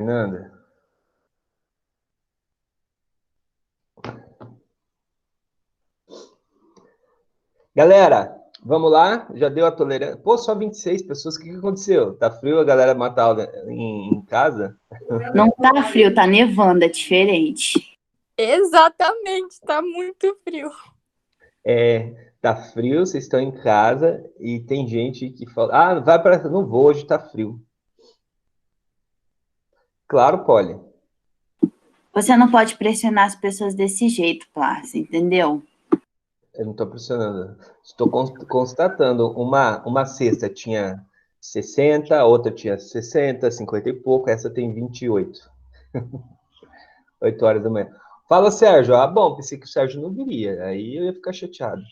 Fernanda. Galera, vamos lá? Já deu a tolerância? Pô, só 26 pessoas, o que aconteceu? Tá frio, a galera mata aula em casa? Não tá frio, tá nevando, é diferente. Exatamente, tá muito frio. Tá frio, vocês estão em casa e tem gente que fala, vai para, não vou, hoje tá frio. Claro, Polly. Você não pode pressionar as pessoas desse jeito, Plácia, entendeu? Eu não estou pressionando. Estou constatando. Uma cesta tinha 60, outra tinha 60, 50 e pouco, essa tem 28. 8 horas da manhã. Fala, Sérgio. Ah, bom, pensei que o Sérgio não viria. Aí eu ia ficar chateado.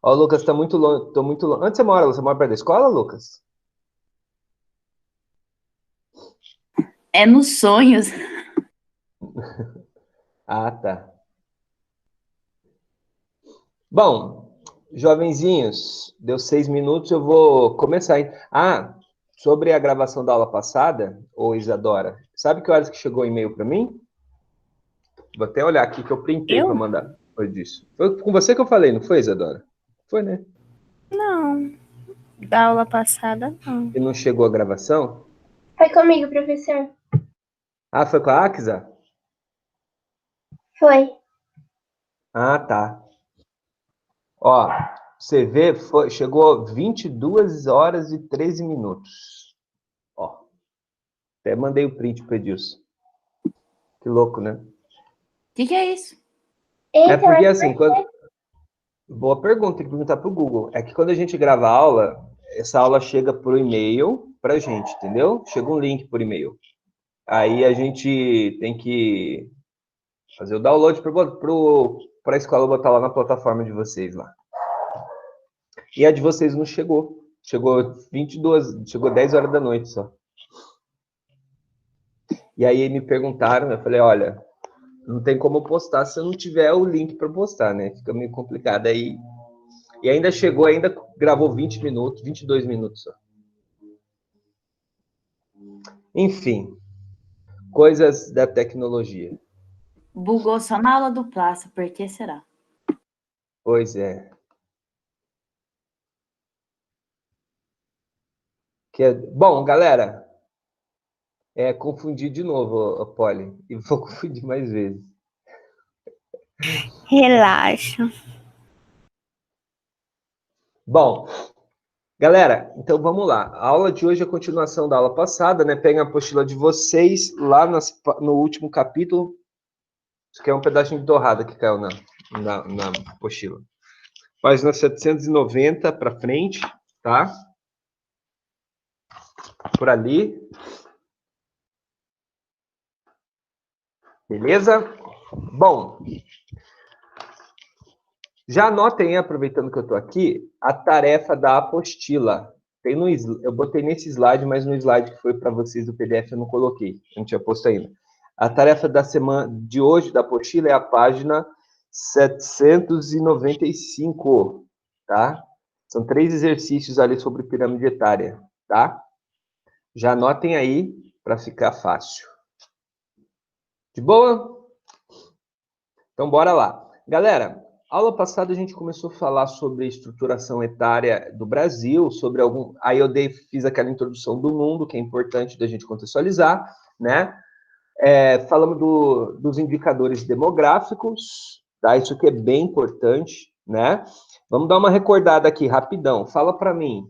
Ó, Lucas, tá muito longe. Tô muito longe. Onde você mora? Você mora perto da escola, Lucas? É nos sonhos. Ah, tá. Bom, jovenzinhos, deu 6 minutos, eu vou começar. Sobre a gravação da aula passada, ô Isadora, sabe que horas que chegou o e-mail para mim? Vou até olhar aqui que eu printei para Eu? mandar. Foi disso. Foi com você que eu falei, não foi, Isadora? Foi, né? Não, da aula passada não. E não chegou a gravação? Foi comigo, professor. Ah, foi com a Axa? Foi. Ah, tá. Ó, você vê, chegou 22 horas e 13 minutos. Ó, até mandei o print para Edilson. Que louco, né? O que é isso? É Eita, porque mas assim, boa pergunta, tem que perguntar para o Google. É que quando a gente grava a aula, essa aula chega por e-mail para a gente, entendeu? Chega um link por e-mail. Aí a gente tem que fazer o download para a escola botar lá na plataforma de vocês lá. E a de vocês não chegou. Chegou 10 horas da noite só. E aí me perguntaram, eu falei, olha, não tem como postar se eu não tiver o link para postar, né? Fica meio complicado aí. E ainda chegou, ainda gravou 20 minutos, 22 minutos só. Enfim, coisas da tecnologia. Bugou só na aula do Plácia, por que será? Pois é. Bom, galera, confundi de novo, Polly, e vou confundir mais vezes. Relaxa. Bom, galera, então vamos lá. A aula de hoje é a continuação da aula passada, né? Peguem a apostila de vocês lá no último capítulo. Isso aqui é um pedacinho de torrada que caiu na apostila. Página 790 para frente, tá? Por ali. Beleza? Bom, já anotem, aproveitando que eu estou aqui, a tarefa da apostila. Eu botei nesse slide, mas no slide que foi para vocês do PDF eu não coloquei. Eu não tinha posto ainda. A tarefa da semana de hoje da apostila é a página 795, tá? São 3 exercícios ali sobre pirâmide etária, tá? Já anotem aí para ficar fácil. De boa? Então, bora lá. Galera, aula passada a gente começou a falar sobre a estruturação etária do Brasil, aí eu fiz aquela introdução do mundo, que é importante da gente contextualizar, né? Falamos dos indicadores demográficos, tá? Isso aqui é bem importante, né? Vamos dar uma recordada aqui, rapidão. Fala para mim,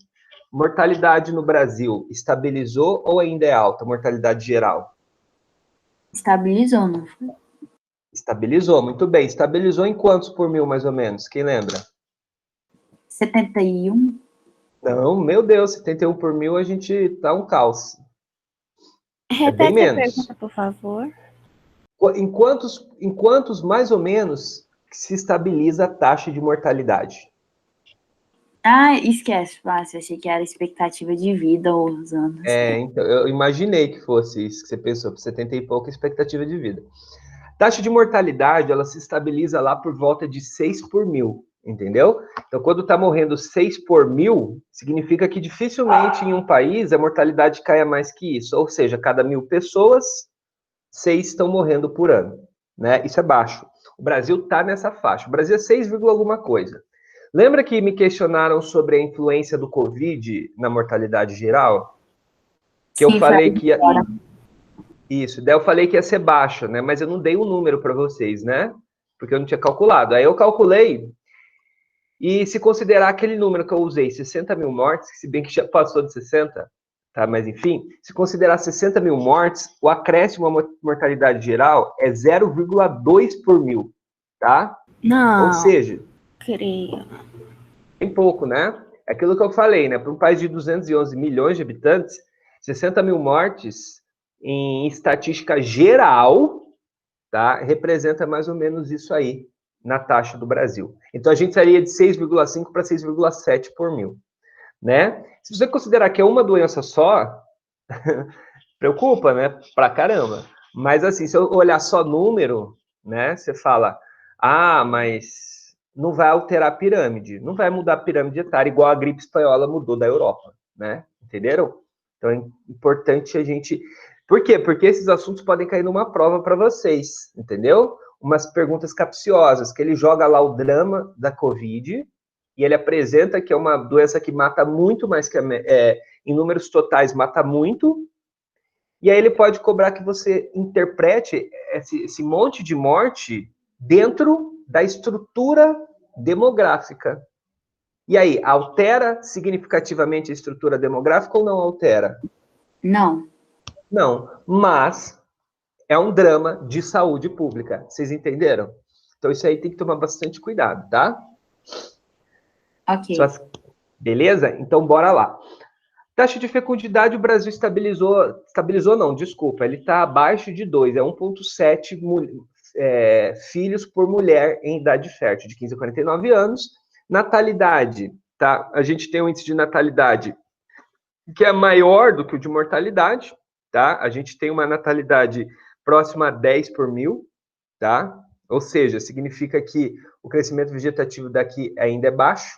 mortalidade no Brasil estabilizou ou ainda é alta, mortalidade geral? Estabilizou, não foi? Estabilizou, muito bem. Estabilizou em quantos por mil, mais ou menos? Quem lembra? 71. Não, meu Deus, 71 por mil a gente tá um caos. É bem Repete a menos. pergunta, por favor. Em quantos mais ou menos se estabiliza a taxa de mortalidade? Ah, esquece, Plácia, achei que era expectativa de vida ou os anos. Então, eu imaginei que fosse isso que você pensou, 70 e pouca expectativa de vida. Taxa de mortalidade, ela se estabiliza lá por volta de 6 por mil, entendeu? Então, quando está morrendo 6 por 1.000, significa que dificilmente em um país a mortalidade caia mais que isso. Ou seja, cada 1.000 pessoas, 6 estão morrendo por ano, né? Isso é baixo. O Brasil está nessa faixa. O Brasil é 6, alguma coisa. Lembra que me questionaram sobre a influência do Covid na mortalidade geral? Que eu falei que ia... Isso, daí eu falei que ia ser baixa, né? Mas eu não dei um número para vocês, né? Porque eu não tinha calculado. Aí eu calculei, e se considerar aquele número que eu usei, 60 mil mortes, se bem que já passou de 60, tá? Mas enfim, se considerar 60 mil mortes, o acréscimo à mortalidade geral é 0,2 por 1.000, tá? Não. Ou seja, Creio. tem pouco, né? É aquilo que eu falei, né? Para um país de 211 milhões de habitantes, 60 mil mortes em estatística geral, tá? Representa mais ou menos isso aí na taxa do Brasil. Então a gente sairia de 6,5 para 6,7 por 1.000, né? Se você considerar que é uma doença só, preocupa, né? Pra caramba. Mas assim, se eu olhar só número, né? Você fala, mas não vai alterar a pirâmide, não vai mudar a pirâmide etária igual a gripe espanhola mudou da Europa, né? Entenderam? Então é importante a gente... Por quê? Porque esses assuntos podem cair numa prova para vocês, entendeu? Umas perguntas capciosas, que ele joga lá o drama da Covid e ele apresenta que é uma doença que mata muito mais que em números totais mata muito, e aí ele pode cobrar que você interprete esse monte de morte dentro da estrutura demográfica. E aí, altera significativamente a estrutura demográfica ou não altera? Não. Não, mas é um drama de saúde pública. Vocês entenderam? Então isso aí tem que tomar bastante cuidado, tá? Ok. Beleza? Então bora lá. Taxa de fecundidade, o Brasil estabilizou não, desculpa, ele está abaixo de 2, é 1,7 filhos por mulher em idade fértil, de 15 a 49 anos. Natalidade, tá? A gente tem um índice de natalidade que é maior do que o de mortalidade, tá? A gente tem uma natalidade próxima a 10 por 1.000, tá? Ou seja, significa que o crescimento vegetativo daqui ainda é baixo,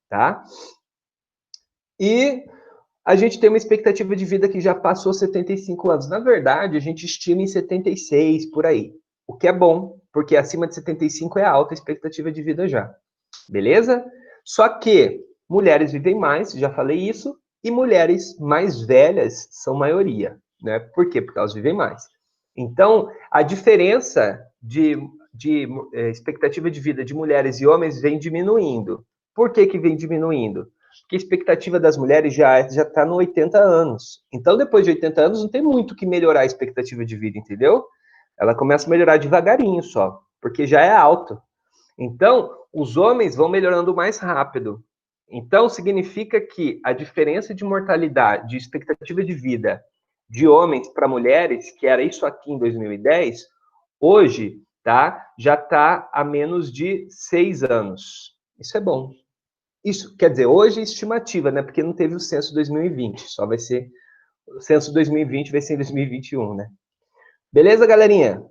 tá? E a gente tem uma expectativa de vida que já passou 75 anos. Na verdade, a gente estima em 76, por aí. O que é bom, porque acima de 75 é alta a expectativa de vida já. Beleza? Só que mulheres vivem mais, já falei isso, e mulheres mais velhas são maioria, né? Por quê? Porque elas vivem mais. Então, a diferença de expectativa de vida de mulheres e homens vem diminuindo. Por que que vem diminuindo? Porque a expectativa das mulheres já está no 80 anos. Então, depois de 80 anos, não tem muito que melhorar a expectativa de vida, entendeu? Ela começa a melhorar devagarinho só, porque já é alto. Então, os homens vão melhorando mais rápido. Então, significa que a diferença de mortalidade, de expectativa de vida de homens para mulheres, que era isso aqui em 2010, hoje, tá, já está a menos de 6 anos. Isso é bom. Isso, quer dizer, hoje é estimativa, né? Porque não teve o censo 2020, só vai ser... O censo 2020 vai ser em 2021, né? Beleza, galerinha?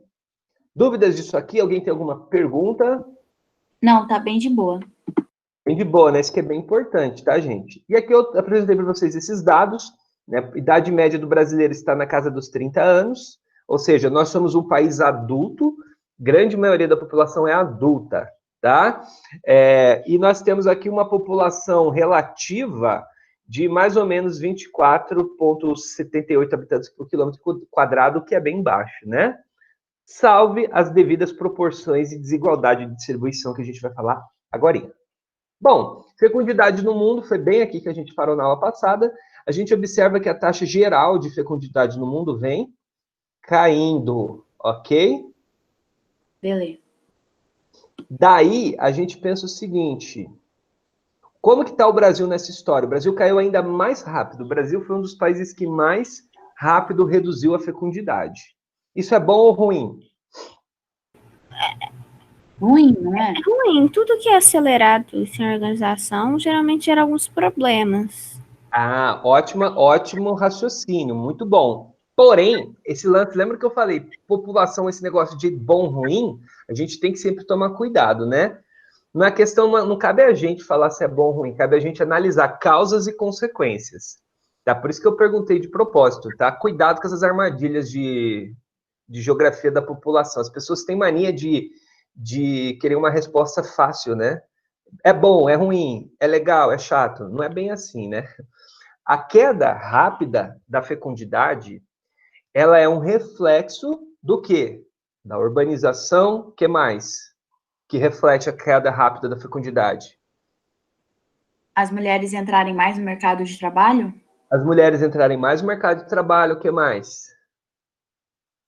Dúvidas disso aqui? Alguém tem alguma pergunta? Não, tá bem de boa. Bem de boa, né? Isso que é bem importante, tá, gente? E aqui eu apresentei para vocês esses dados, né? A idade média do brasileiro está na casa dos 30 anos, ou seja, nós somos um país adulto, grande maioria da população é adulta, tá? E nós temos aqui uma população relativa de mais ou menos 24,78 habitantes por quilômetro quadrado, que é bem baixo, né? Salve as devidas proporções e desigualdade de distribuição que a gente vai falar agora. Bom, fecundidade no mundo, foi bem aqui que a gente parou na aula passada. A gente observa que a taxa geral de fecundidade no mundo vem caindo, ok? Beleza. Daí, a gente pensa o seguinte, como que está o Brasil nessa história? O Brasil caiu ainda mais rápido. O Brasil foi um dos países que mais rápido reduziu a fecundidade. Isso é bom ou ruim? Ruim, não é? Ruim, tudo que é acelerado sem organização geralmente gera alguns problemas. Ótimo raciocínio, muito bom. Porém, esse lance, lembra que eu falei, população, esse negócio de bom, ruim, a gente tem que sempre tomar cuidado, né? Não é questão, não cabe a gente falar se é bom ou ruim, cabe a gente analisar causas e consequências. Tá? Por isso que eu perguntei de propósito, tá? Cuidado com essas armadilhas de geografia da população. As pessoas têm mania de querer uma resposta fácil, né? É bom, é ruim, é legal, é chato. Não é bem assim, né? A queda rápida da fecundidade, ela é um reflexo do quê? Da urbanização, o que mais? Que reflete a queda rápida da fecundidade? As mulheres entrarem mais no mercado de trabalho? As mulheres entrarem mais no mercado de trabalho, o que mais?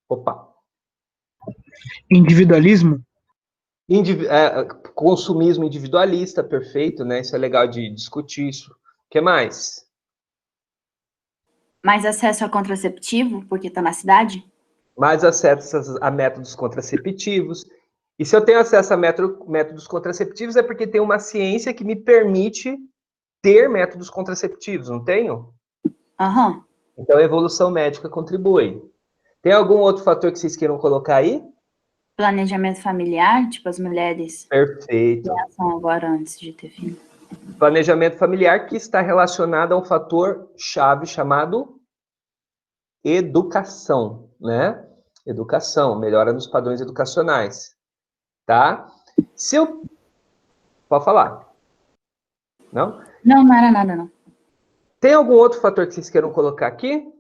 Opa. Individualismo? Consumismo individualista, perfeito, né? Isso é legal de discutir isso. O que mais? Mais acesso a contraceptivo, porque está na cidade? Mais acesso a métodos contraceptivos. E se eu tenho acesso a métodos contraceptivos, é porque tem uma ciência que me permite ter métodos contraceptivos, não tenho? Aham. Então, a evolução médica contribui. Tem algum outro fator que vocês queiram colocar aí? Planejamento familiar, tipo as mulheres Perfeito. são agora antes de ter filho. Planejamento familiar que está relacionado a um fator chave chamado educação, né? Educação, melhora nos padrões educacionais, tá? Se eu... Pode falar. Não? Não era nada, não. Tem algum outro fator que vocês queiram colocar aqui?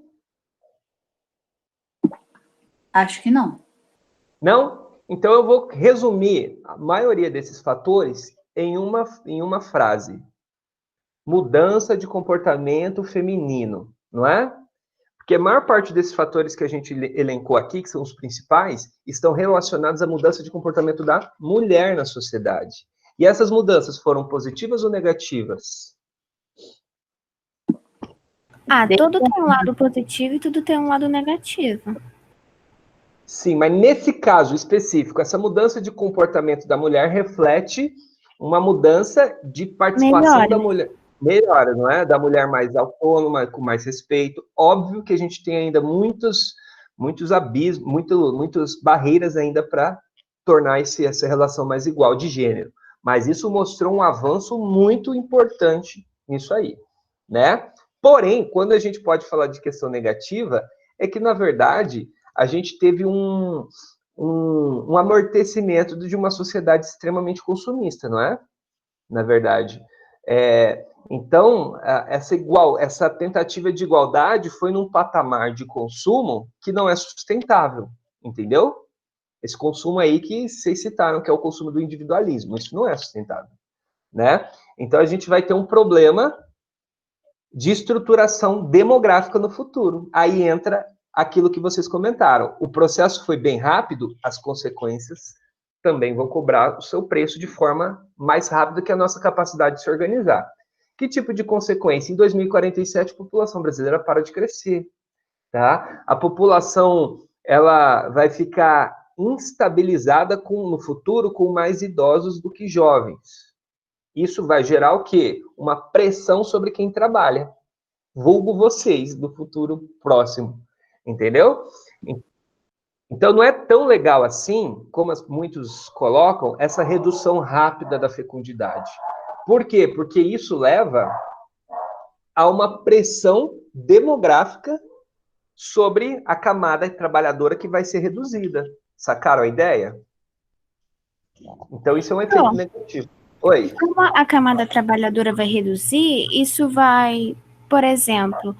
Acho que não. Não? Então eu vou resumir a maioria desses fatores em uma frase. Mudança de comportamento feminino, não é? Porque a maior parte desses fatores que a gente elencou aqui, que são os principais, estão relacionados à mudança de comportamento da mulher na sociedade. E essas mudanças foram positivas ou negativas? Tudo tem um lado positivo e tudo tem um lado negativo. Sim, mas nesse caso específico, essa mudança de comportamento da mulher reflete uma mudança de participação da mulher. Melhora, não é? Da mulher mais autônoma, com mais respeito. Óbvio que a gente tem ainda muitos abismos, muitas barreiras ainda para tornar essa relação mais igual de gênero. Mas isso mostrou um avanço muito importante nisso aí, né? Porém, quando a gente pode falar de questão negativa, é que, na verdade, a gente teve um amortecimento de uma sociedade extremamente consumista, não é? Na verdade. Então, essa tentativa de igualdade foi num patamar de consumo que não é sustentável, entendeu? Esse consumo aí que vocês citaram, que é o consumo do individualismo, isso não é sustentável, né? Então, a gente vai ter um problema de estruturação demográfica no futuro. Aí entra aquilo que vocês comentaram. O processo foi bem rápido, as consequências também vão cobrar o seu preço de forma mais rápida que a nossa capacidade de se organizar. Que tipo de consequência? Em 2047, a população brasileira para de crescer, tá? A população, ela vai ficar instabilizada no futuro com mais idosos do que jovens. Isso vai gerar o quê? Uma pressão sobre quem trabalha. Vulgo vocês, do futuro próximo. Entendeu? Então, não é tão legal assim, como muitos colocam, essa redução rápida da fecundidade. Por quê? Porque isso leva a uma pressão demográfica sobre a camada trabalhadora que vai ser reduzida. Sacaram a ideia? Então, isso é um efeito negativo. Oi. Como a camada trabalhadora vai reduzir, isso vai, por exemplo,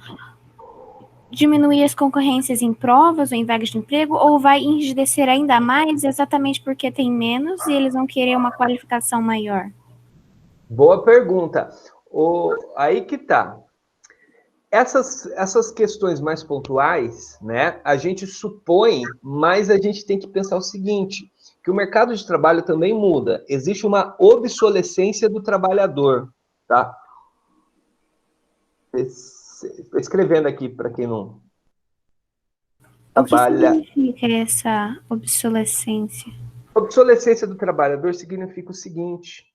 diminuir as concorrências em provas ou em vagas de emprego, ou vai enrijecer ainda mais exatamente porque tem menos e eles vão querer uma qualificação maior? Boa pergunta. Aí que tá. Essas questões mais pontuais, né, a gente supõe, mas a gente tem que pensar o seguinte, que o mercado de trabalho também muda. Existe uma obsolescência do trabalhador, tá? Estou escrevendo aqui para quem não trabalha. O que significa essa obsolescência? Obsolescência do trabalhador significa o seguinte,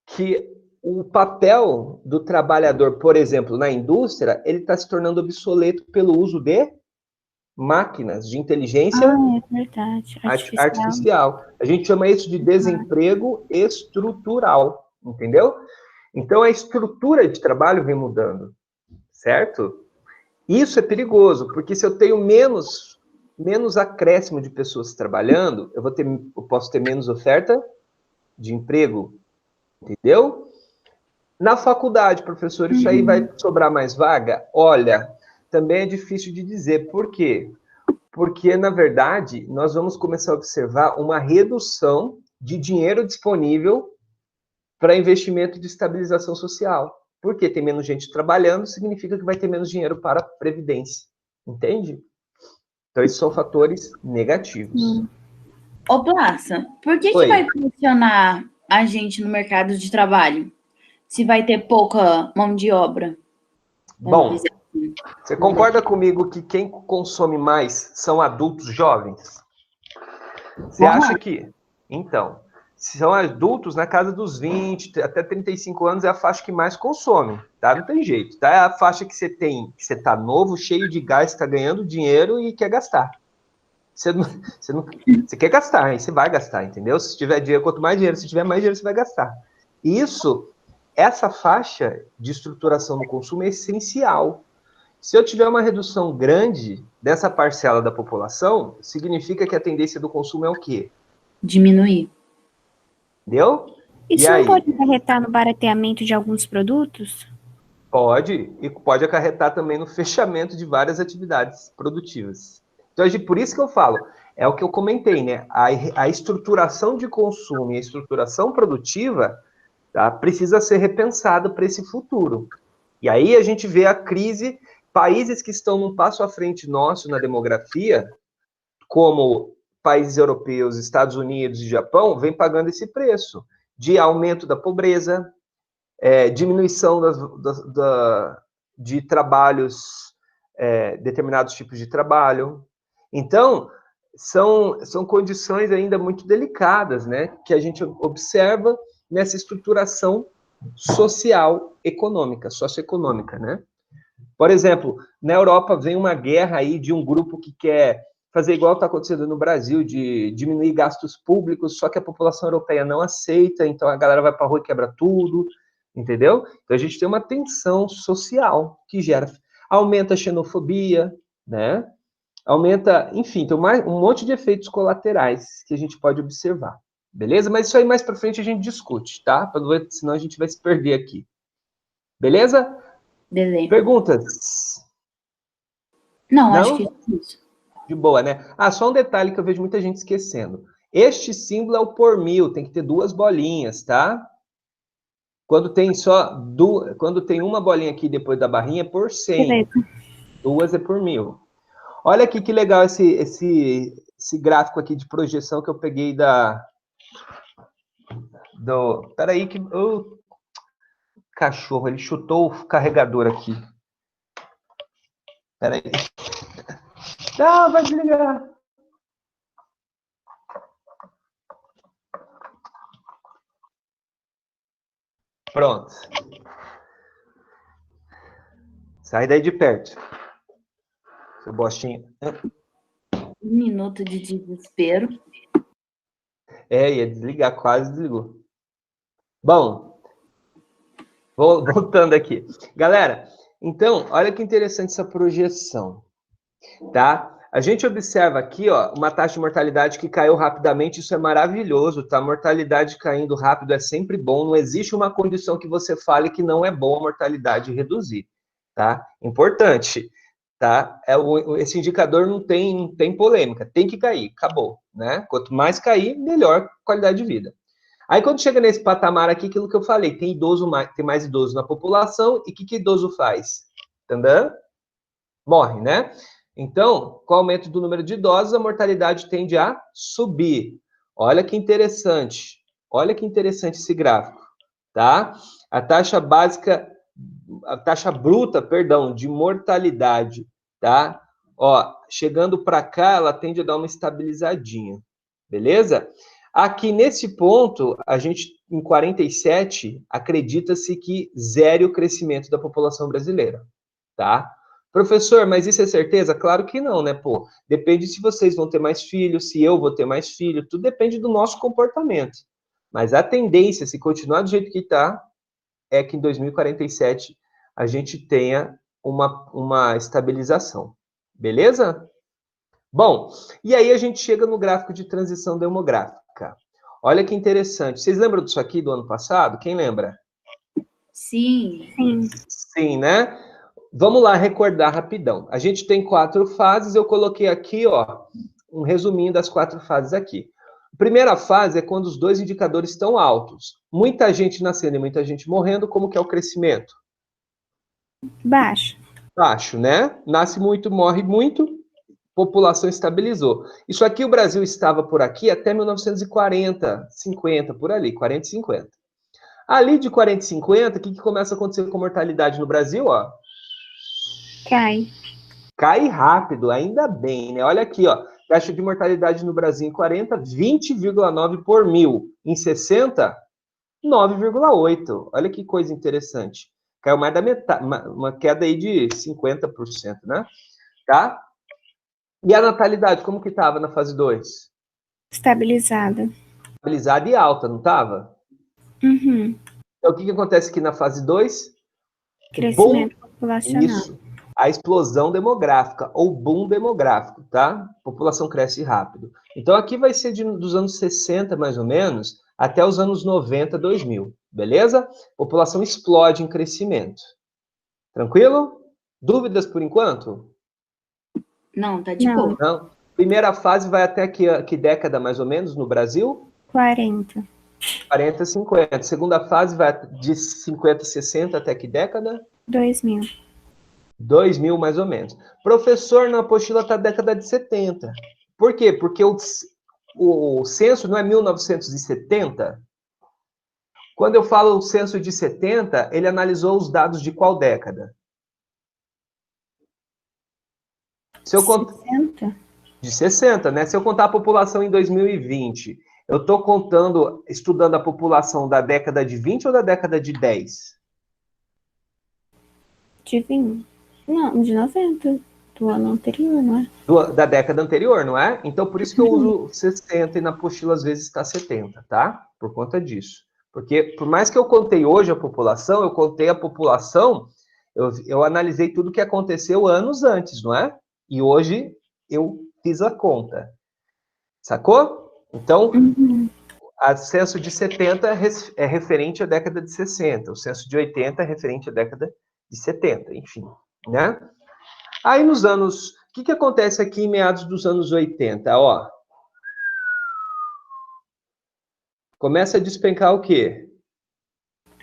que o papel do trabalhador, por exemplo, na indústria, ele está se tornando obsoleto pelo uso de máquinas de inteligência É verdade. artificial. A gente chama isso de desemprego estrutural, entendeu? Então, a estrutura de trabalho vem mudando, certo? Isso é perigoso, porque se eu tenho menos acréscimo de pessoas trabalhando, eu posso ter menos oferta de emprego, entendeu? Na faculdade, professor, isso aí vai sobrar mais vaga? Olha, também é difícil de dizer. Por quê? Porque, na verdade, nós vamos começar a observar uma redução de dinheiro disponível para investimento de estabilização social. Porque tem menos gente trabalhando, significa que vai ter menos dinheiro para a previdência. Entende? Então, esses são fatores negativos. Ô, Plaça, por que vai funcionar a gente no mercado de trabalho? Se vai ter pouca mão de obra? Bom, você concorda comigo que quem consome mais são adultos jovens? Você acha que... Então, são adultos na casa dos 20, até 35 anos é a faixa que mais consome, tá? Não tem jeito, tá? É a faixa que você tá novo, cheio de gás, tá ganhando dinheiro e quer gastar. Você quer gastar, aí você vai gastar, entendeu? Se tiver dinheiro, quanto mais dinheiro, se tiver mais dinheiro, você vai gastar. Essa faixa de estruturação do consumo é essencial. Se eu tiver uma redução grande dessa parcela da população, significa que a tendência do consumo é o quê? Diminuir. Entendeu? Isso não pode acarretar no barateamento de alguns produtos? Pode, e pode acarretar também no fechamento de várias atividades produtivas. Então, por isso que eu falo, é o que eu comentei, né? A estruturação de consumo e a estruturação produtiva, tá, precisa ser repensada para esse futuro. E aí a gente vê a crise, países que estão num passo à frente nosso na demografia, como países europeus, Estados Unidos e Japão, vem pagando esse preço de aumento da pobreza, diminuição de trabalhos, determinados tipos de trabalho. Então, são condições ainda muito delicadas, né, que a gente observa nessa estruturação social, econômica, socioeconômica, né? Por exemplo, na Europa vem uma guerra aí de um grupo que quer fazer igual está acontecendo no Brasil, de diminuir gastos públicos, só que a população europeia não aceita, então a galera vai para a rua e quebra tudo, entendeu? Então a gente tem uma tensão social que aumenta a xenofobia, né? Aumenta, enfim, tem um monte de efeitos colaterais que a gente pode observar, beleza? Mas isso aí mais para frente a gente discute, tá? Senão a gente vai se perder aqui. Beleza? Beleza. Perguntas? Não, acho que é isso. De boa, né? Só um detalhe que eu vejo muita gente esquecendo. Este símbolo é o por mil, tem que ter 2 bolinhas, tá? Quando tem uma bolinha aqui depois da barrinha, é por 100. 2 é por 1000. Olha aqui que legal esse gráfico aqui de projeção que eu peguei Peraí que... cachorro, ele chutou o carregador aqui. Peraí. Não, vai desligar. Pronto. Sai daí de perto. Seu bostinho. 1 minuto de desespero. Ia desligar, quase desligou. Bom, voltando aqui. Galera, então, olha que interessante essa projeção, tá? A gente observa aqui, ó, uma taxa de mortalidade que caiu rapidamente, isso é maravilhoso, tá? Mortalidade caindo rápido é sempre bom, não existe uma condição que você fale que não é bom a mortalidade reduzir, tá? Importante, tá? Esse indicador não tem polêmica, tem que cair, acabou, né? Quanto mais cair, melhor qualidade de vida. Aí, quando chega nesse patamar aqui, aquilo que eu falei, tem mais idoso na população, e o que idoso faz? Entendeu? Morre, né? Então, com o aumento do número de idosos, a mortalidade tende a subir. Olha que interessante esse gráfico, tá? A taxa bruta, de mortalidade, tá? Ó, chegando para cá, ela tende a dar uma estabilizadinha, beleza? Aqui nesse ponto, a gente, em 47, acredita-se que zere o crescimento da população brasileira, tá? Professor, mas isso é certeza? Claro que não, né, pô? Depende se vocês vão ter mais filhos, se eu vou ter mais filho, tudo depende do nosso comportamento. Mas a tendência, se continuar do jeito que está, é que em 2047 a gente tenha uma estabilização. Beleza? Bom, e aí a gente chega no gráfico de transição demográfica. Olha que interessante. Vocês lembram disso aqui do ano passado? Quem lembra? Sim. Sim, né? Vamos lá recordar rapidão. A gente tem 4 fases, eu coloquei aqui, ó, um resuminho das 4 fases aqui. A primeira fase é quando os 2 indicadores estão altos. Muita gente nascendo e muita gente morrendo, como que é o crescimento? Baixo. Baixo, né? Nasce muito, morre muito, população estabilizou. Isso aqui o Brasil estava por aqui até 1940, 50, por ali, 40 e 50. Ali de 40 e 50, o que começa a acontecer com a mortalidade no Brasil, ó? Cai. Cai rápido, ainda bem, né? Olha aqui, ó. Taxa de mortalidade no Brasil em 40, 20,9 por mil. Em 60, 9,8. Olha que coisa interessante. Caiu mais da metade, uma queda aí de 50%, né? Tá? E a natalidade, como que estava na fase 2? Estabilizada. Estabilizada e alta, não estava? Uhum. Então, o que acontece aqui na fase 2? Crescimento populacional. Isso. A explosão demográfica, ou boom demográfico, tá? A população cresce rápido. Então, aqui vai ser dos anos 60, mais ou menos, até os anos 90, 2000, beleza? A população explode em crescimento. Tranquilo? Dúvidas por enquanto? Não, tá de Não. boa. Não? Primeira fase vai até que década, mais ou menos, no Brasil? 40. 40, 50. Segunda fase vai de 50, 60 até que década? 2000. 2000, mais ou menos. Professor, na apostila está década de 70. Por quê? Porque o censo não é 1970? Quando eu falo o censo de 70, ele analisou os dados de qual década? Se eu 60? De 60, né? Se eu contar a população em 2020, eu estou estudando a população da década de 20 ou da década de 10? De 20. Não, de 90. Do ano anterior, não é? Da década anterior, não é? Então, por isso que eu uso 60 e na apostila às vezes está 70, tá? Por conta disso. Porque, por mais que eu contei hoje a população, eu contei a população, eu analisei tudo o que aconteceu anos antes, não é? E hoje eu fiz a conta. Sacou? Então, o censo de 70 é referente à década de 60, o censo de 80 é referente à década de 70, enfim, né? Aí nos anos... O que acontece aqui em meados dos anos 80? Ó, começa a despencar o quê?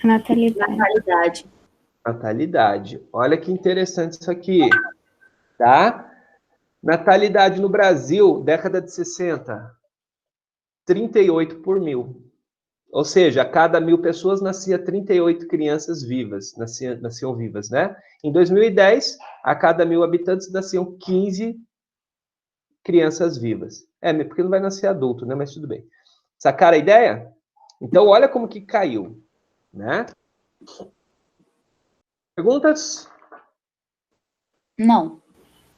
Natalidade. Natalidade. Olha que interessante isso aqui, tá? Natalidade no Brasil, década de 60, 38 por mil. Ou seja, a cada 1.000 pessoas nascia 38 crianças vivas, nasciam vivas, né? Em 2010, a cada 1.000 habitantes nasciam 15 crianças vivas. Porque não vai nascer adulto, né? Mas tudo bem. Sacaram a ideia? Então, olha como que caiu, né? Perguntas? Não.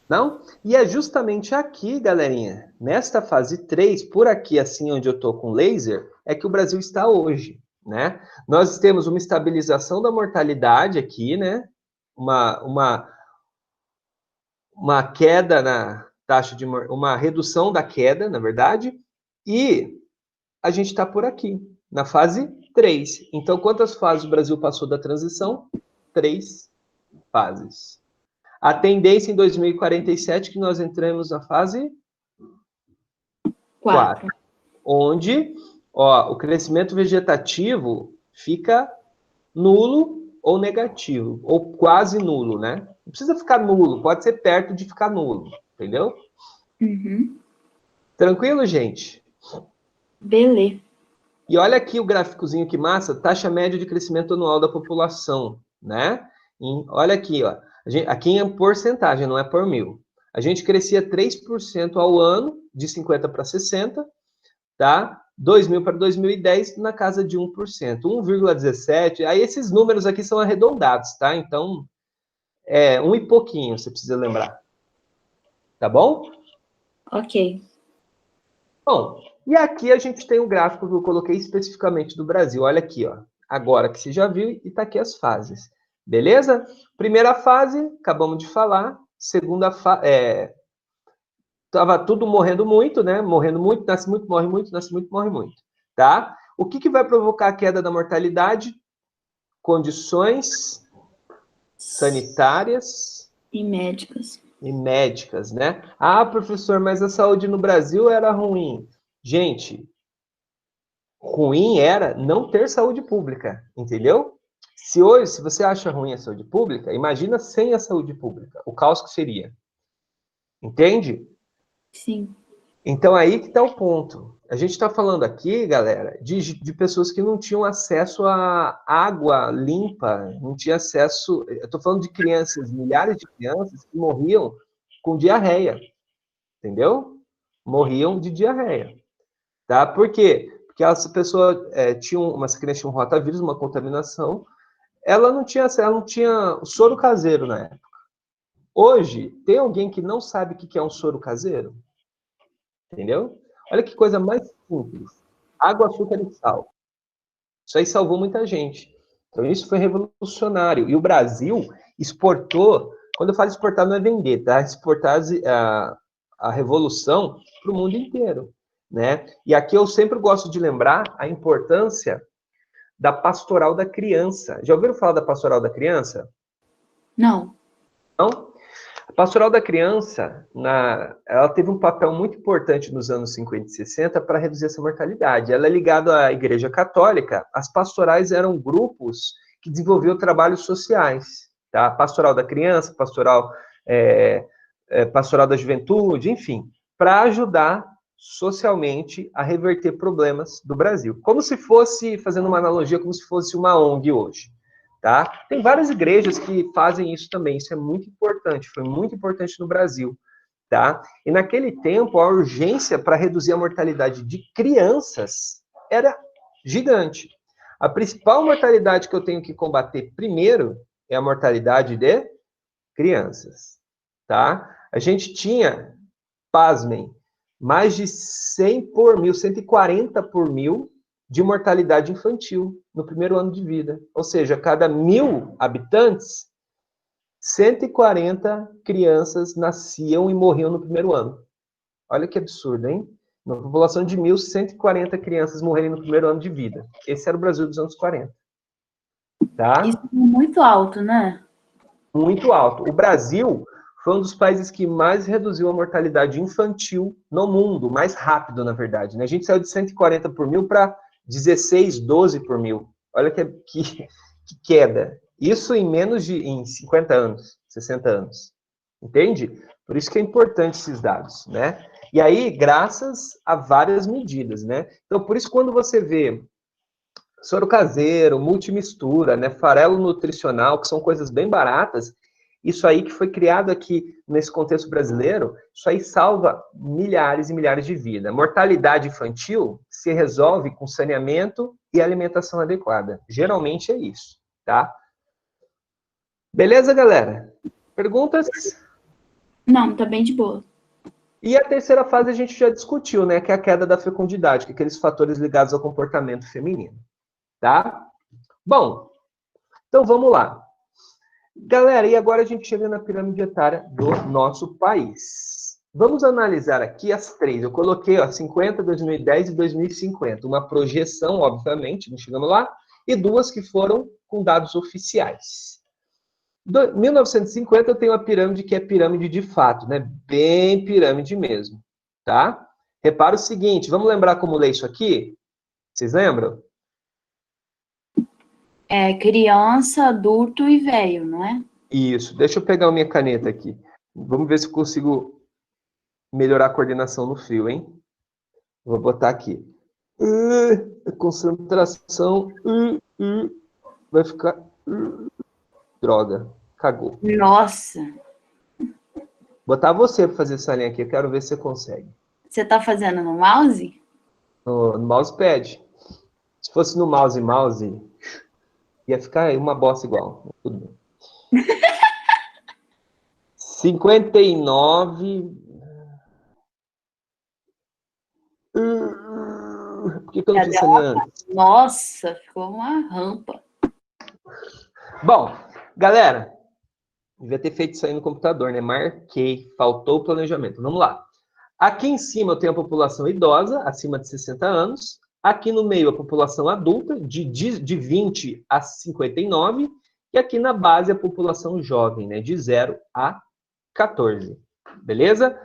Não? E é justamente aqui, galerinha, nesta fase 3, por aqui, assim, onde eu estou com laser, é que o Brasil está hoje, né? Nós temos uma estabilização da mortalidade aqui, né? Uma queda na taxa de... uma redução da queda, na verdade, e a gente está por aqui, na fase 3. Então, quantas fases o Brasil passou da transição? 3 fases. A tendência em 2047 que nós entramos na fase 4, onde o crescimento vegetativo fica nulo ou negativo, ou quase nulo, né? Não precisa ficar nulo, pode ser perto de ficar nulo, entendeu? Uhum. Tranquilo, gente? Beleza. E olha aqui o gráficozinho que massa, taxa média de crescimento anual da população, né? Olha aqui, ó. Aqui é porcentagem, não é por mil. A gente crescia 3% ao ano, de 50 para 60, tá? 2000 para 2010, na casa de 1%. 1,17%. Aí esses números aqui são arredondados, tá? Então, um e pouquinho, você precisa lembrar. Tá bom? Ok. Bom, e aqui a gente tem um gráfico que eu coloquei especificamente do Brasil. Olha aqui, ó. Agora que você já viu, e tá aqui as fases. Beleza? Primeira fase, acabamos de falar. Segunda fase, tava tudo morrendo muito, né? Morrendo muito, nasce muito, morre muito, nasce muito, morre muito. Tá? O que vai provocar a queda da mortalidade? Condições sanitárias E médicas. e médicas, né? Ah, professor, mas a saúde no Brasil era ruim. Gente, ruim era não ter saúde pública, entendeu? Se hoje, se você acha ruim a saúde pública, imagina sem a saúde pública, o caos que seria. Entende? Sim. Então, aí que está o ponto. A gente está falando aqui, galera, de pessoas que não tinham acesso a água limpa, não tinham acesso... Eu estou falando de crianças, milhares de crianças que morriam com diarreia, entendeu? Morriam de diarreia, tá? Por quê? Porque essa pessoa umas crianças tinham um rotavírus, uma contaminação, ela não tinha o soro caseiro na época. Hoje, tem alguém que não sabe o que é um soro caseiro? Entendeu? Olha que coisa mais simples. Água, açúcar e sal. Isso aí salvou muita gente. Então, isso foi revolucionário. E o Brasil exportou, quando eu falo exportar, não é vender, tá? Exportar a revolução para o mundo inteiro, né? E aqui eu sempre gosto de lembrar a importância da pastoral da criança. Já ouviram falar da pastoral da criança? Não. Não? A pastoral da criança, ela teve um papel muito importante nos anos 50 e 60 para reduzir essa mortalidade. Ela é ligada à Igreja Católica. As pastorais eram grupos que desenvolviam trabalhos sociais. Tá? Pastoral da criança, pastoral da juventude, enfim, para ajudar socialmente a reverter problemas do Brasil. Como se fosse, fazendo uma analogia, como se fosse uma ONG hoje. Tá? Tem várias igrejas que fazem isso também, isso é muito importante, foi muito importante no Brasil. Tá? E naquele tempo, a urgência para reduzir a mortalidade de crianças era gigante. A principal mortalidade que eu tenho que combater primeiro é a mortalidade de crianças. Tá? A gente tinha, pasmem, mais de 100 por mil, 140 por mil de mortalidade infantil no primeiro ano de vida. Ou seja, cada 1.000 habitantes, 140 crianças nasciam e morriam no primeiro ano. Olha que absurdo, hein? Uma população de 1.000, 140 crianças morrerem no primeiro ano de vida. Esse era o Brasil dos anos 40. Tá? Isso é muito alto, né? Muito alto. O Brasil foi um dos países que mais reduziu a mortalidade infantil no mundo, mais rápido, na verdade. Né? A gente saiu de 140 por mil para 16, 12 por mil. Olha que queda. Isso em 50 anos, 60 anos. Entende? Por isso que é importante esses dados, né? E aí, graças a várias medidas, né? Então, por isso, quando você vê soro caseiro, multimistura, né, farelo nutricional, que são coisas bem baratas, isso aí que foi criado aqui nesse contexto brasileiro, isso aí salva milhares e milhares de vidas. Mortalidade infantil se resolve com saneamento e alimentação adequada. Geralmente é isso, tá? Beleza, galera? Perguntas? Não, tá bem de boa. E a terceira fase a gente já discutiu, né, que é a queda da fecundidade, que é aqueles fatores ligados ao comportamento feminino, tá? Bom, então vamos lá. Galera, e agora a gente chega na pirâmide etária do nosso país. Vamos analisar aqui as três. Eu coloquei 50, 2010 e 2050. Uma projeção, obviamente, não chegamos lá, e duas que foram com dados oficiais. 1950 eu tenho a pirâmide que é pirâmide de fato, né? Bem pirâmide mesmo, tá? Repara o seguinte, vamos lembrar como ler isso aqui? Vocês lembram? É criança, adulto e velho, não é? Isso. Deixa eu pegar a minha caneta aqui. Vamos ver se eu consigo melhorar a coordenação no fio, hein? Vou botar aqui. Concentração. Vai ficar... droga. Cagou. Nossa. Botar você para fazer essa linha aqui. Eu quero ver se você consegue. Você tá fazendo no mouse? No mousepad. Se fosse no mouse, ia ficar uma bosta igual. Tudo bem. 59. Por que eu não fiz isso antes? Nossa, ficou uma rampa. Bom, galera, devia ter feito isso aí no computador, né? Marquei, faltou o planejamento. Vamos lá. Aqui em cima eu tenho a população idosa, acima de 60 anos. Aqui no meio a população adulta, de 20 a 59. E aqui na base a população jovem, né? De 0 a 14. Beleza?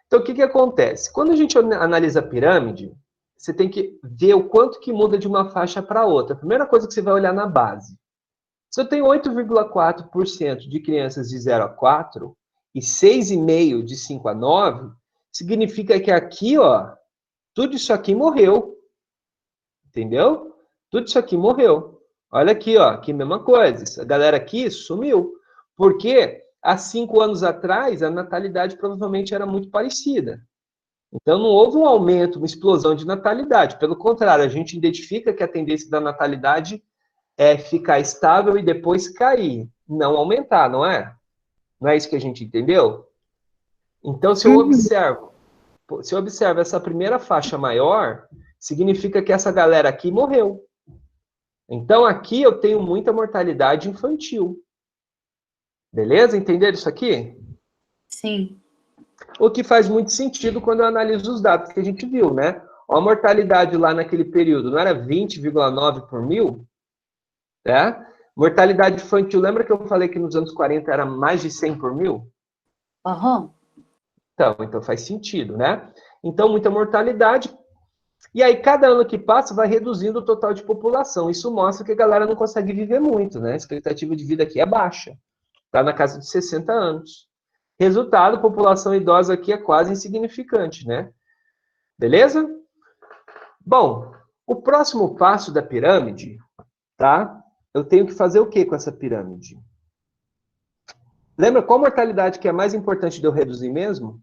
Então, o que acontece? Quando a gente analisa a pirâmide, você tem que ver o quanto que muda de uma faixa para outra. A primeira coisa que você vai olhar na base. Se eu tenho 8,4% de crianças de 0 a 4 e 6,5% de 5 a 9, significa que aqui, ó, tudo isso aqui morreu. Entendeu? Tudo isso aqui morreu. Olha aqui, ó, aqui mesma coisa. A galera aqui sumiu. Porque há 5 anos atrás, a natalidade provavelmente era muito parecida. Então, não houve um aumento, uma explosão de natalidade. Pelo contrário, a gente identifica que a tendência da natalidade é ficar estável e depois cair, não aumentar, não é? Não é isso que a gente entendeu? Então, se eu observo essa primeira faixa maior, significa que essa galera aqui morreu. Então, aqui eu tenho muita mortalidade infantil. Beleza? Entenderam isso aqui? Sim. O que faz muito sentido quando eu analiso os dados que a gente viu, né? A mortalidade lá naquele período não era 20,9 por mil? Né? Mortalidade infantil, lembra que eu falei que nos anos 40 era mais de 100 por mil? Aham. Então faz sentido, né? Então, muita mortalidade. E aí, cada ano que passa, vai reduzindo o total de população. Isso mostra que a galera não consegue viver muito, né? A expectativa de vida aqui é baixa. Está na casa de 60 anos. Resultado, população idosa aqui é quase insignificante, né? Beleza? Bom, o próximo passo da pirâmide, tá? Eu tenho que fazer o que com essa pirâmide? Lembra qual mortalidade que é mais importante de eu reduzir mesmo?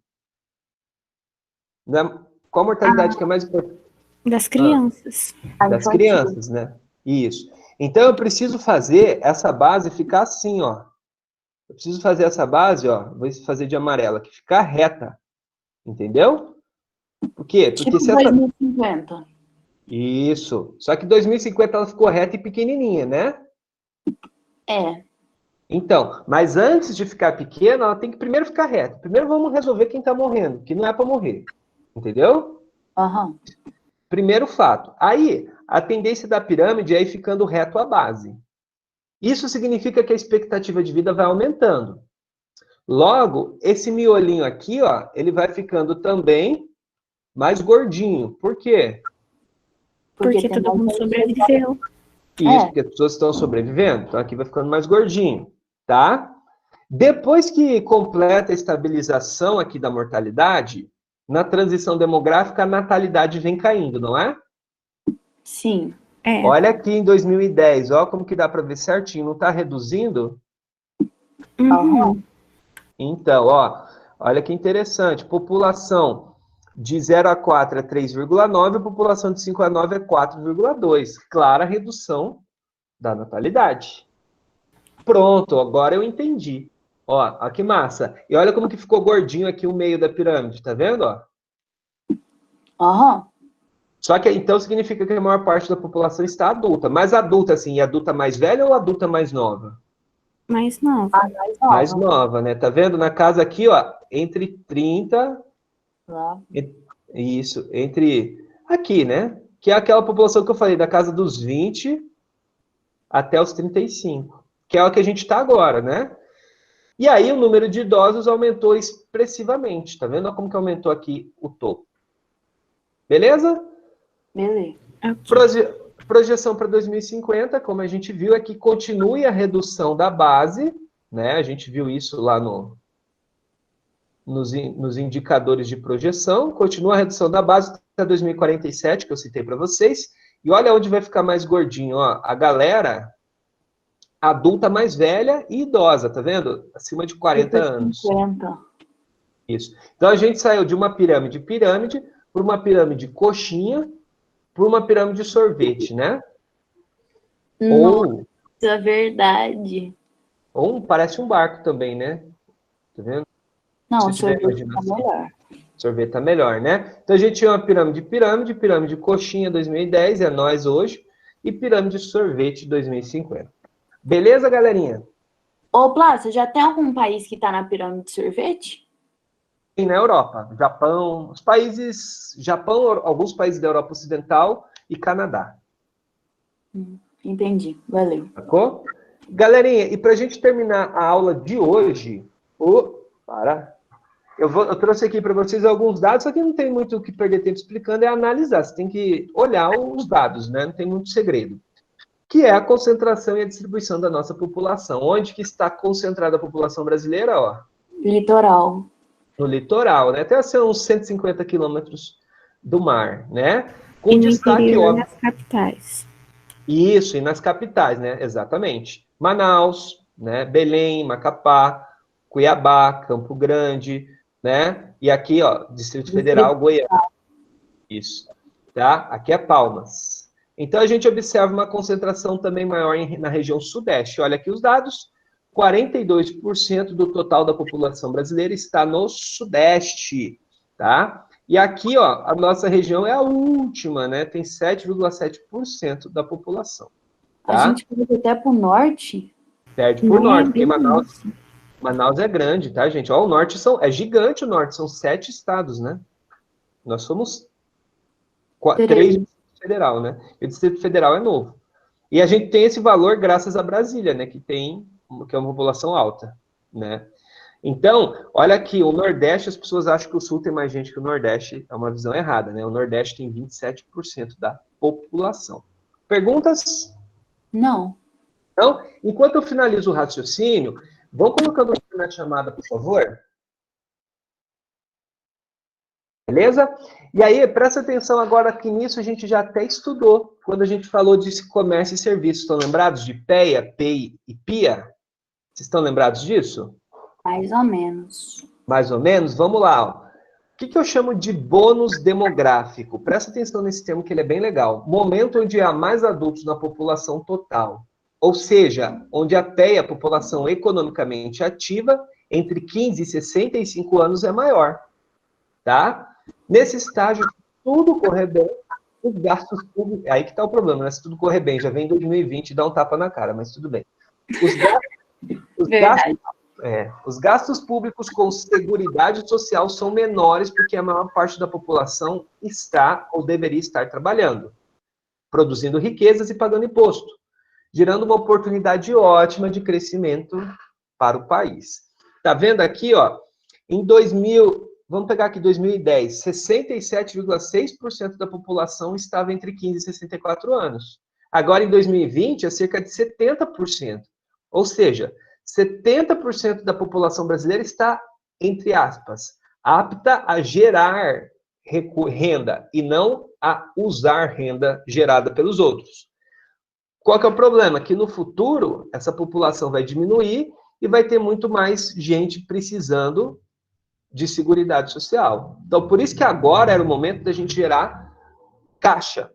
Qual mortalidade que é mais importante? Das crianças. Das crianças, né? Isso. Então, eu preciso fazer essa base ficar assim, ó. Eu preciso fazer essa base, ó, vou fazer de amarela, que ficar reta. Entendeu? Por quê? Porque Tipo se essa... 2050. Isso. Só que 2050 ela ficou reta e pequenininha, né? É. Então, mas antes de ficar pequena, ela tem que primeiro ficar reta. Primeiro vamos resolver quem está morrendo, que não é para morrer. Entendeu? Aham. Primeiro fato. Aí, a tendência da pirâmide é ir ficando reto a base. Isso significa que a expectativa de vida vai aumentando. Logo, esse miolinho aqui, ó, ele vai ficando também mais gordinho. Por quê? Porque todo mundo sobreviveu. Isso, porque as pessoas estão sobrevivendo. Então, aqui vai ficando mais gordinho, tá? Depois que completa a estabilização aqui da mortalidade, na transição demográfica, a natalidade vem caindo, não é? Sim. É. Olha aqui em 2010, ó como que dá para ver certinho, não está reduzindo? Uhum. Então, ó, olha que interessante, população de 0 a 4 é 3,9, a população de 5 a 9 é 4,2. Clara redução da natalidade. Pronto, agora eu entendi. Ó que massa. E olha como que ficou gordinho aqui o meio da pirâmide, tá vendo, ó? Aham. Só que então significa que a maior parte da população está adulta. Mas adulta, assim, adulta mais velha ou adulta mais nova? Mais nova. Mais nova, né? Tá vendo? Na casa aqui, ó, entre 30... Isso, entre... Aqui, né? Que é aquela população que eu falei, da casa dos 20 até os 35. Que é o que a gente está agora, né? E aí o número de idosos aumentou expressivamente. Tá vendo? Olha como que aumentou aqui o topo. Beleza? Beleza. Projeção para 2050, como a gente viu, é que continue a redução da base, né? A gente viu isso lá nos indicadores de projeção. Continua a redução da base até 2047, que eu citei para vocês. E olha onde vai ficar mais gordinho, ó. A galera adulta mais velha e idosa, tá vendo? Acima de 40 anos. 50. Isso. Então, a gente saiu de uma pirâmide para uma pirâmide coxinha, para uma pirâmide sorvete, né? Nossa, verdade. Ou parece um barco também, né? Tá vendo? Não, Se tiver sorvete tá imaginação. melhor. Sorvete tá melhor, né? Então a gente tinha uma pirâmide coxinha 2010, é nós hoje, e pirâmide sorvete 2050. Beleza, galerinha? Ô, Plácia, já tem algum país que tá na pirâmide de sorvete? E na Europa, Japão, alguns países da Europa Ocidental e Canadá. Entendi, valeu. Sacou? Galerinha, e para a gente terminar a aula de hoje, eu trouxe aqui para vocês alguns dados, só que não tem muito o que perder tempo explicando, é analisar. Você tem que olhar os dados, né? Não tem muito segredo. Que é a concentração e a distribuição da nossa população. Onde que está concentrada a população brasileira? Ó, Litoral. no litoral, né? Até ser uns 150 quilômetros do mar, né? Com E no destaque, interior, óbvio. nas capitais. Isso, e nas capitais, né? Exatamente. Manaus, né? Belém, Macapá, Cuiabá, Campo Grande, né? E aqui, ó, Distrito Federal, Goiás. Isso, tá? Aqui é Palmas. Então, a gente observa uma concentração também maior na região sudeste. Olha aqui os dados. 42% do total da população brasileira está no sudeste, tá? E aqui, ó, a nossa região é a última, né? Tem 7,7% da população. Tá? A gente pode até pro norte? Perde por norte, porque Manaus é grande, tá, gente? Ó, o norte é gigante o norte, são 7 estados, né? Nós somos 3 do Distrito Federal, né? E o Distrito Federal é novo. E a gente tem esse valor graças a Brasília, né? Que é uma população alta, né? Então, olha aqui, o Nordeste, as pessoas acham que o Sul tem mais gente que o Nordeste, é uma visão errada, né? O Nordeste tem 27% da população. Perguntas? Não. Então, enquanto eu finalizo o raciocínio, vão colocando na chamada, por favor. Beleza? E aí, presta atenção agora que nisso a gente já até estudou, quando a gente falou de comércio e serviços. Estão lembrados de PEA, PEI e PIA? Vocês estão lembrados disso? Mais ou menos. Mais ou menos? Vamos lá. Ó. O que eu chamo de bônus demográfico? Presta atenção nesse termo que ele é bem legal. Momento onde há mais adultos na população total. Ou seja, onde a PEA, a população economicamente ativa, entre 15 e 65 anos é maior. Tá? Nesse estágio, tudo correr bem, os gastos públicos... Aí que está o problema, né? Se tudo correr bem, já vem 2020 e dá um tapa na cara, mas tudo bem. Os gastos públicos com seguridade social são menores porque a maior parte da população está ou deveria estar trabalhando, produzindo riquezas e pagando imposto, gerando uma oportunidade ótima de crescimento para o país. Tá vendo aqui, ó? Em 2000, vamos pegar aqui 2010, 67,6% da população estava entre 15 e 64 anos. Agora, em 2020, é cerca de 70%. Ou seja, 70% da população brasileira está, entre aspas, apta a gerar renda e não a usar renda gerada pelos outros. Qual que é o problema? Que no futuro, essa população vai diminuir e vai ter muito mais gente precisando de seguridade social. Então, por isso que agora era o momento da gente gerar caixa.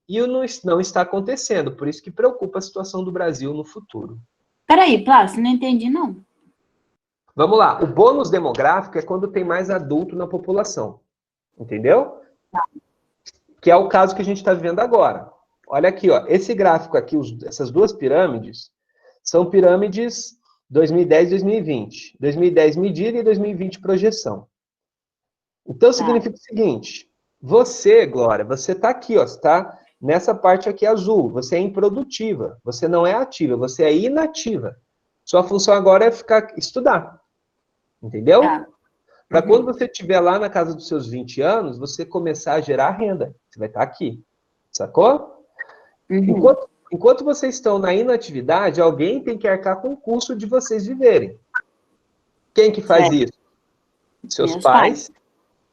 E não está acontecendo, por isso que preocupa a situação do Brasil no futuro. Peraí, Plácio, não entendi, não. Vamos lá. O bônus demográfico é quando tem mais adulto na população. Entendeu? Que é o caso que a gente está vivendo agora. Olha aqui, ó. Esse gráfico aqui, essas duas pirâmides, são pirâmides 2010 e 2020. 2010 medida e 2020 projeção. Então, significa o seguinte. Você, Glória, você está aqui, ó. Você está nessa parte aqui azul. Você é improdutiva. Você não é ativa. Você é inativa. Sua função agora é estudar. Entendeu? Para quando você estiver lá na casa dos seus 20 anos, você começar a gerar renda. Você vai estar aqui. Sacou? Enquanto vocês estão na inatividade, alguém tem que arcar com o custo de vocês viverem. Quem que faz isso? Seus pais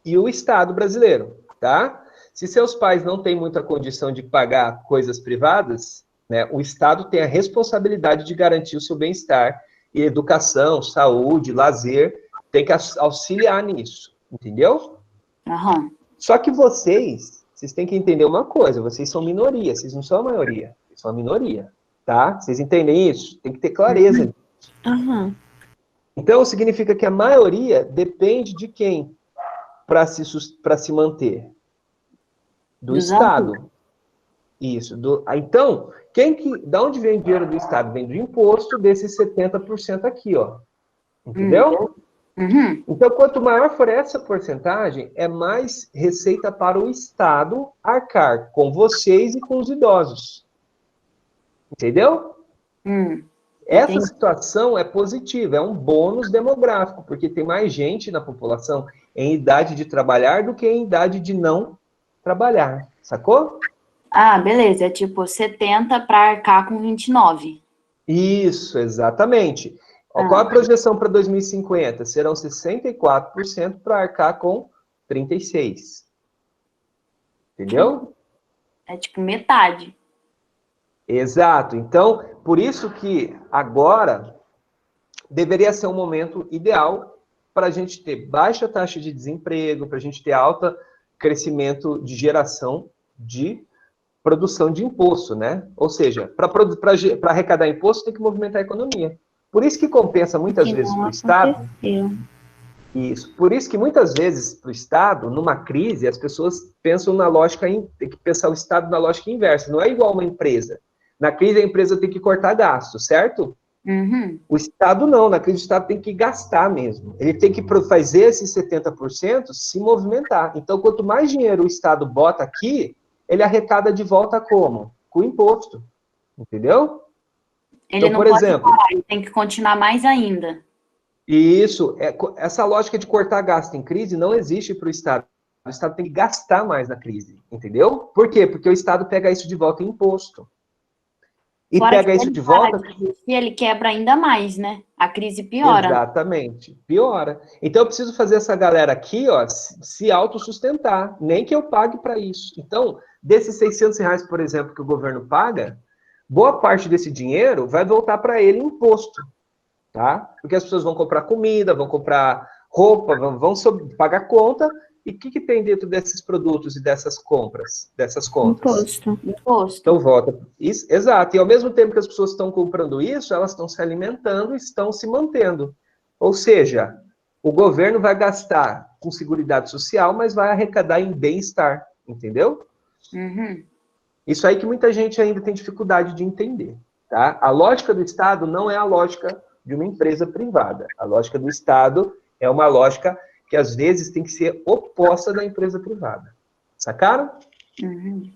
e o Estado brasileiro, tá? Se seus pais não têm muita condição de pagar coisas privadas, né, o Estado tem a responsabilidade de garantir o seu bem-estar e educação, saúde, lazer, tem que auxiliar nisso, entendeu? Só que vocês têm que entender uma coisa, vocês são minoria, vocês não são a maioria, vocês são a minoria, tá? Vocês entendem isso? Tem que ter clareza. Então, significa que a maioria depende de quem para se manter? Do Estado. Isso. Então, da onde vem o dinheiro do Estado? Vem do imposto desses 70% aqui, ó. Entendeu? Uhum. Então, quanto maior for essa porcentagem, é mais receita para o Estado arcar com vocês e com os idosos. Entendeu? Essa situação é positiva, é um bônus demográfico, porque tem mais gente na população em idade de trabalhar do que em idade de não trabalhar. Sacou? Ah, beleza. É tipo 70 para arcar com 29. Isso, exatamente. Qual a projeção para 2050? Serão 64% para arcar com 36%. Entendeu? É tipo metade. Exato. Então, por isso que agora deveria ser um momento ideal para a gente ter baixa taxa de desemprego, para a gente ter alto crescimento de geração de produção de imposto, né? Ou seja, para arrecadar imposto tem que movimentar a economia. Por isso que compensa muitas vezes para o Estado. Isso. Por isso que muitas vezes para o Estado, numa crise, as pessoas pensam na lógica, tem que pensar o Estado na lógica inversa. Não é igual uma empresa. Na crise a empresa tem que cortar gasto, certo? Uhum. O Estado não, na crise o Estado tem que gastar mesmo. Ele tem que fazer esses 70% se movimentar. Então, quanto mais dinheiro o Estado bota aqui, ele arrecada de volta como? Com o imposto. Entendeu? Ele então, não por pode exemplo, parar, ele tem que continuar mais ainda. Isso, essa lógica de cortar gasto em crise não existe para o Estado. O Estado tem que gastar mais na crise, entendeu? Por quê? Porque o Estado pega isso de volta em imposto. E Fora pega que isso ele de volta... ele quebra ainda mais, né? A crise piora. Exatamente, piora. Então eu preciso fazer essa galera aqui, ó, se autossustentar, nem que eu pague para isso. Então, desses R$600, por exemplo, que o governo paga, boa parte desse dinheiro vai voltar para ele em imposto, tá? Porque as pessoas vão comprar comida, vão comprar roupa, vão pagar conta. E o que tem dentro desses produtos e dessas compras, dessas contas? Imposto. Então, volta. Isso, exato. E ao mesmo tempo que as pessoas estão comprando isso, elas estão se alimentando e estão se mantendo. Ou seja, o governo vai gastar com seguridade social, mas vai arrecadar em bem-estar. Entendeu? Uhum. Isso aí que muita gente ainda tem dificuldade de entender. Tá? A lógica do Estado não é a lógica de uma empresa privada. A lógica do Estado é uma lógica que às vezes tem que ser oposta da empresa privada. Sacaram? Uhum.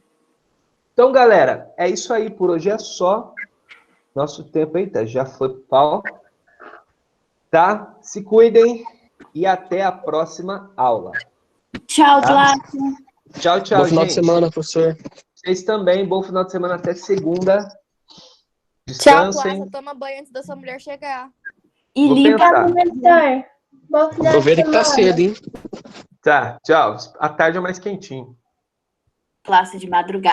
Então, galera, é isso aí. Por hoje é só. Nosso tempo aí já foi pau. Tá? Se cuidem e até a próxima aula. Tchau, tá? classe. Tchau, tchau, Bom final gente. de semana, professor. Vocês também. Bom final de semana até segunda. Tchau, Descansem. classe. Toma banho antes da sua mulher chegar. E Vou limpa. pensar. Professor, bom final de Aproveita que tá semana. cedo, hein? Tá, tchau. À tarde é mais quentinho. Classe de madrugada.